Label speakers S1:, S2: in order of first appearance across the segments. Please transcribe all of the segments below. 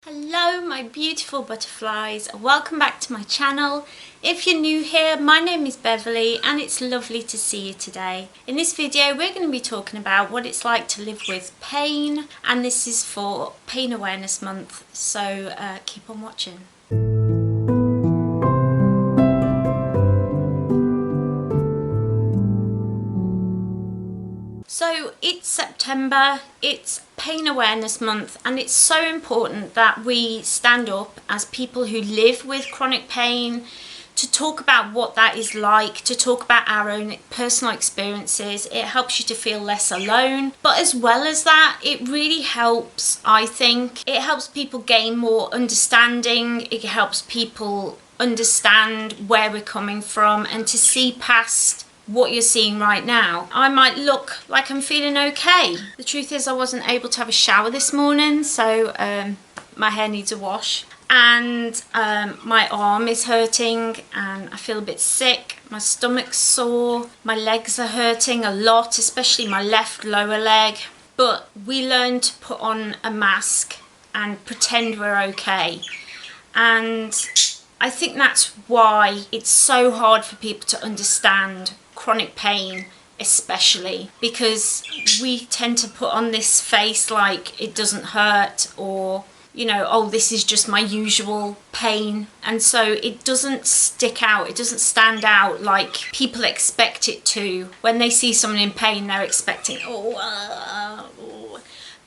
S1: Hello my beautiful butterflies, welcome back to my channel. If you're new here, my name is Beverley and it's lovely to see you today. In this video we're going to be talking about what it's like to live with pain, and this is for Pain Awareness Month, so keep on watching. So it's September, it's Pain Awareness Month, and it's so important that we stand up as people who live with chronic pain to talk about what that is like, to talk about our own personal experiences. It helps you to feel less alone, but as well as that, it really helps, I think, it helps people gain more understanding. It helps people understand where we're coming from and to see past what you're seeing right now. I might look like I'm feeling okay. The truth is I wasn't able to have a shower this morning, so my hair needs a wash, and my arm is hurting and I feel a bit sick. My stomach's sore, my legs are hurting a lot, especially my left lower leg. But we learn to put on a mask and pretend we're okay, and I think that's why it's so hard for people to understand chronic pain, especially because we tend to put on this face like it doesn't hurt, or you know, oh, this is just my usual pain, and so it doesn't stick out, it doesn't stand out like people expect it to. When they see someone in pain, they're expecting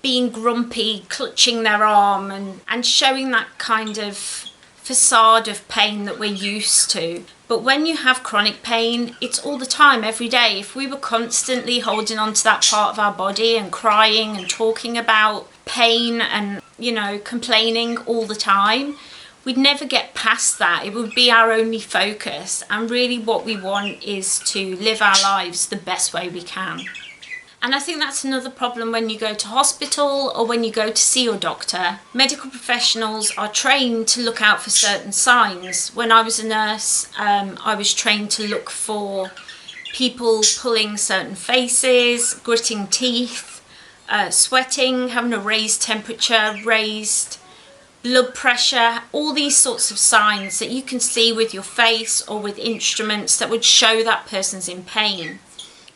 S1: being grumpy, clutching their arm and showing that kind of facade of pain that we're used to. But when you have chronic pain, it's all the time, every day. If we were constantly holding on to that part of our body and crying and talking about pain and, you know, complaining all the time, we'd never get past that. It would be our only focus. And really what we want is to live our lives the best way we can. And I think that's another problem when you go to hospital or when you go to see your doctor. Medical professionals are trained to look out for certain signs. When I was a nurse, I was trained to look for people pulling certain faces, gritting teeth, sweating, having a raised temperature, raised blood pressure, all these sorts of signs that you can see with your face or with instruments that would show that person's in pain.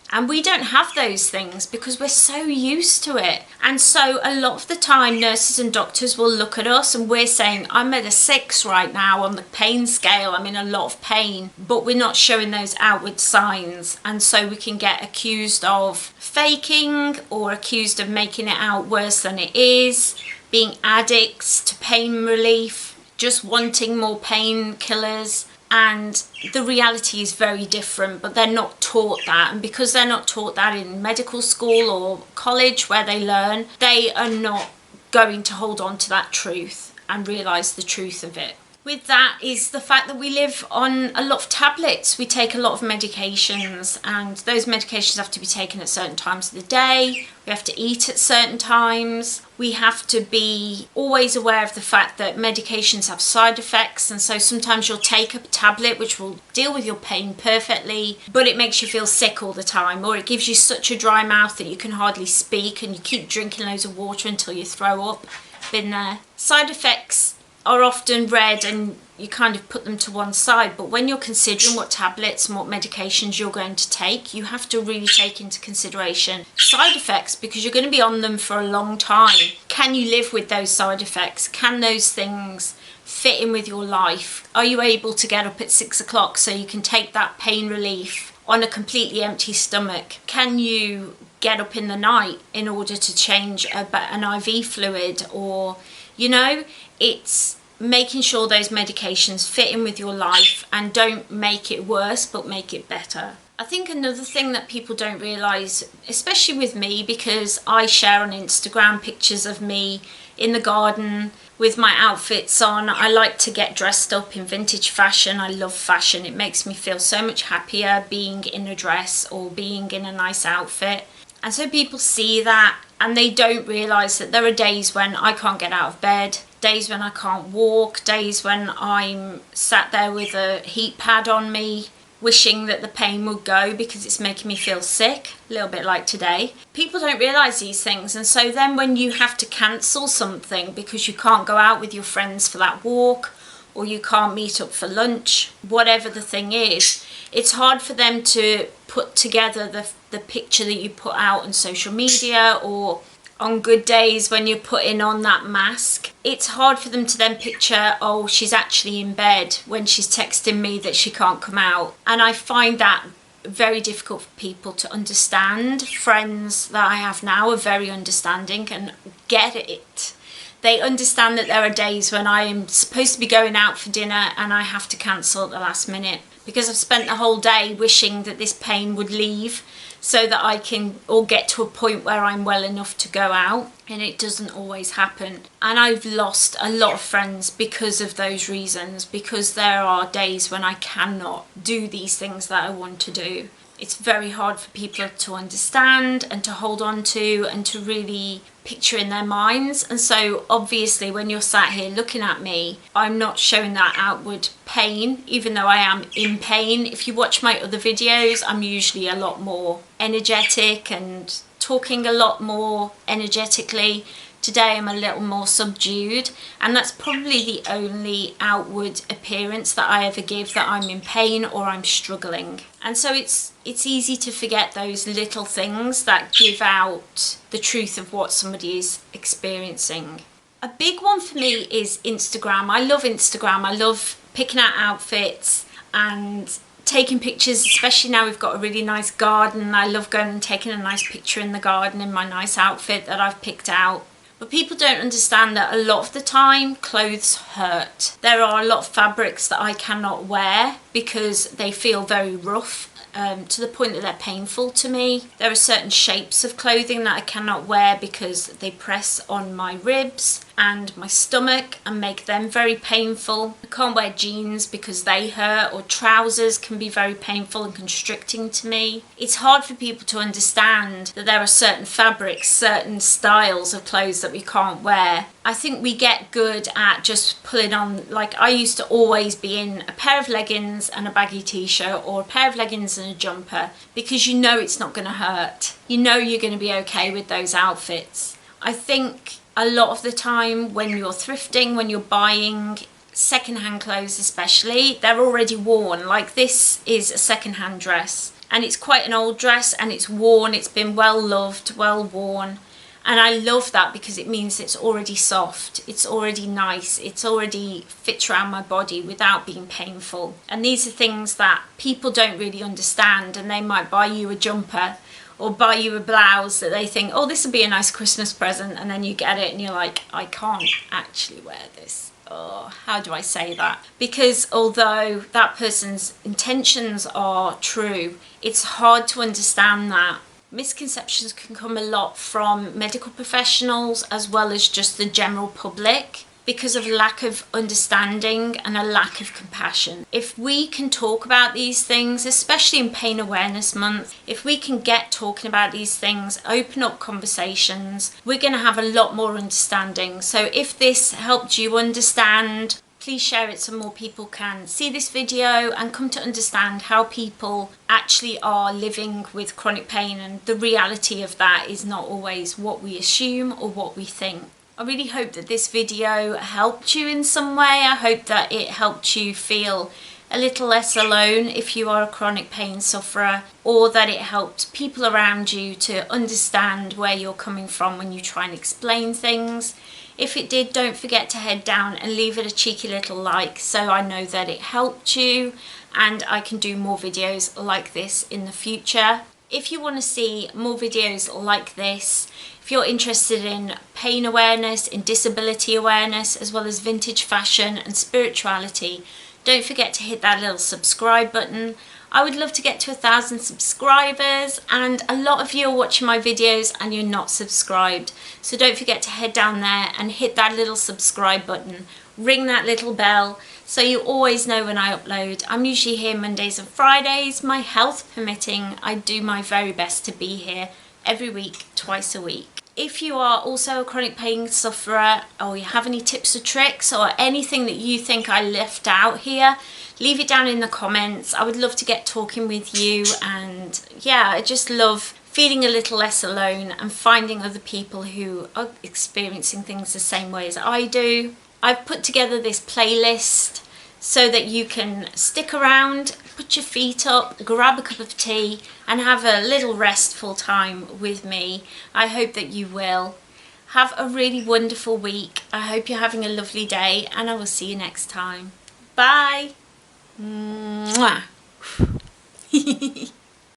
S1: And we don't have those things because we're so used to it. And so a lot of the time nurses and doctors will look at us and we're saying, I'm at a 6 right now on the pain scale, I'm in a lot of pain, but we're not showing those outward signs. And so we can get accused of faking or accused of making it out worse than it is, being addicts to pain relief, just wanting more painkillers. And the reality is very different, but they're not taught that. And because they're not taught that in medical school or college where they learn, they are not going to hold on to that truth and realise the truth of it. With that is the fact that we live on a lot of tablets. We take a lot of medications, and those medications have to be taken at certain times of the day. We have to eat at certain times. We have to be always aware of the fact that medications have side effects, and so sometimes you'll take a tablet which will deal with your pain perfectly, but it makes you feel sick all the time, or it gives you such a dry mouth that you can hardly speak and you keep drinking loads of water until you throw up. Been there. Side effects are often read and you kind of put them to one side, but when you're considering what tablets and what medications you're going to take, you have to really take into consideration side effects, because you're going to be on them for a long time. Can you live with those side effects? Can those things fit in with your life? Are you able to get up at 6 o'clock so you can take that pain relief on a completely empty stomach? Can you get up in the night in order to change an IV fluid? Or, you know, it's making sure those medications fit in with your life and don't make it worse but make it better. I think another thing that people don't realise, especially with me, because I share on Instagram pictures of me in the garden with my outfits on. I like to get dressed up in vintage fashion. I love fashion. It makes me feel so much happier being in a dress or being in a nice outfit. And so people see that and they don't realise that there are days when I can't get out of bed, days when I can't walk, days when I'm sat there with a heat pad on me, wishing that the pain would go because it's making me feel sick, a little bit like today. People don't realise these things, and so then when you have to cancel something because you can't go out with your friends for that walk, or you can't meet up for lunch, whatever the thing is, it's hard for them to put together the picture that you put out on social media, or on good days when you're putting on that mask. It's hard for them to then picture, oh, she's actually in bed when she's texting me that she can't come out. And I find that very difficult for people to understand. Friends that I have now are very understanding and get it. They understand that there are days when I am supposed to be going out for dinner and I have to cancel at the last minute because I've spent the whole day wishing that this pain would leave so that I can all get to a point where I'm well enough to go out, and it doesn't always happen. And I've lost a lot of friends because of those reasons, because there are days when I cannot do these things that I want to do. It's very hard for people to understand and to hold on to and to really picture in their minds. And so obviously when you're sat here looking at me, I'm not showing that outward pain, even though I am in pain. If you watch my other videos, I'm usually a lot more energetic and talking a lot more energetically. Today I'm a little more subdued, and that's probably the only outward appearance that I ever give that I'm in pain or I'm struggling. And so it's easy to forget those little things that give out the truth of what somebody is experiencing. A big one for me is Instagram. I love Instagram. I love picking out outfits and taking pictures, especially now we've got a really nice garden. I love going and taking a nice picture in the garden in my nice outfit that I've picked out. But people don't understand that a lot of the time clothes hurt. There are a lot of fabrics that I cannot wear because they feel very rough, to the point that they're painful to me. There are certain shapes of clothing that I cannot wear because they press on my ribs and my stomach and make them very painful. I can't wear jeans because they hurt, or trousers can be very painful and constricting to me. It's hard for people to understand that there are certain fabrics, certain styles of clothes that we can't wear. I think we get good at just pulling on, like I used to always be in a pair of leggings and a baggy t-shirt, or a pair of leggings and a jumper, because you know it's not going to hurt. You know you're going to be okay with those outfits. I think a lot of the time when you're thrifting, when you're buying secondhand clothes especially, they're already worn. Like this is a secondhand dress and it's quite an old dress and it's worn, it's been well loved, well worn. And I love that because it means it's already soft, it's already nice, it's already fits around my body without being painful. And these are things that people don't really understand, and they might buy you a jumper or buy you a blouse that they think, oh, this would be a nice Christmas present, and then you get it and you're like, I can't actually wear this. Oh, how do I say that? Because although that person's intentions are true, it's hard to understand that. Misconceptions can come a lot from medical professionals as well as just the general public, because of lack of understanding and a lack of compassion. If we can talk about these things, especially in Pain Awareness Month, if we can get talking about these things, open up conversations, we're going to have a lot more understanding. So if this helped you understand, please share it so more people can see this video and come to understand how people actually are living with chronic pain, and the reality of that is not always what we assume or what we think. I really hope that this video helped you in some way. I hope that it helped you feel a little less alone if you are a chronic pain sufferer, or that it helped people around you to understand where you're coming from when you try and explain things. If it did, don't forget to head down and leave it a cheeky little like so I know that it helped you and I can do more videos like this in the future. If you want to see more videos like this, if you're interested in pain awareness, in disability awareness, as well as vintage fashion and spirituality, don't forget to hit that little subscribe button. I would love to get to 1,000 subscribers, and a lot of you are watching my videos and you're not subscribed. So don't forget to head down there and hit that little subscribe button. Ring that little bell so you always know when I upload. I'm usually here Mondays and Fridays. My health permitting, I do my very best to be here every week, twice a week. If you are also a chronic pain sufferer, or you have any tips or tricks or anything that you think I left out here, leave it down in the comments. I would love to get talking with you, and yeah, I just love feeling a little less alone and finding other people who are experiencing things the same way as I do. I've put together this playlist so that you can stick around, put your feet up, grab a cup of tea and have a little restful time with me. I hope that you will. Have a really wonderful week. I hope you're having a lovely day, and I will see you next time. Bye. Mwah.